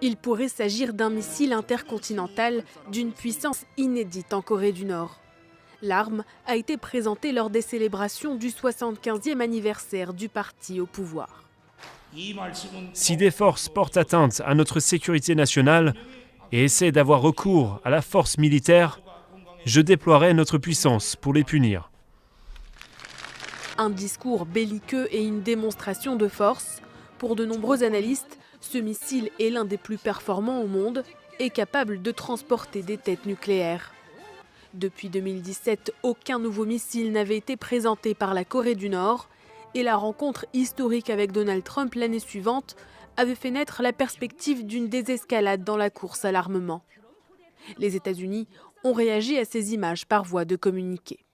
Il pourrait s'agir d'un missile intercontinental d'une puissance inédite en Corée du Nord. L'arme a été présentée lors des célébrations du 75e anniversaire du parti au pouvoir. Si des forces portent atteinte à notre sécurité nationale et essaient d'avoir recours à la force militaire, je déploierai notre puissance pour les punir. Un discours belliqueux et une démonstration de force. Pour de nombreux analystes, ce missile est l'un des plus performants au monde et capable de transporter des têtes nucléaires. Depuis 2017, aucun nouveau missile n'avait été présenté par la Corée du Nord et la rencontre historique avec Donald Trump l'année suivante avait fait naître la perspective d'une désescalade dans la course à l'armement. Les États-Unis ont réagi à ces images par voie de communiqué.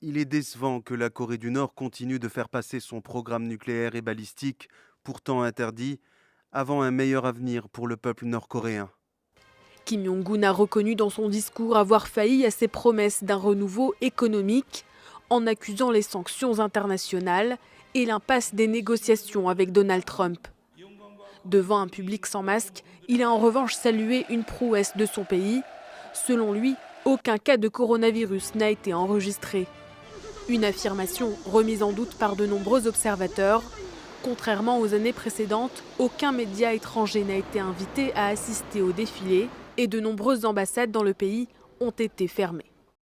Il est décevant que la Corée du Nord continue de faire passer son programme nucléaire et balistique, pourtant interdit, avant un meilleur avenir pour le peuple nord-coréen. Kim Jong-un a reconnu dans son discours avoir failli à ses promesses d'un renouveau économique en accusant les sanctions internationales et l'impasse des négociations avec Donald Trump. Devant un public sans masque, il a en revanche salué une prouesse de son pays. Selon lui, aucun cas de coronavirus n'a été enregistré. Une affirmation remise en doute par de nombreux observateurs. Contrairement aux années précédentes, aucun média étranger n'a été invité à assister au défilé et de nombreuses ambassades dans le pays ont été fermées.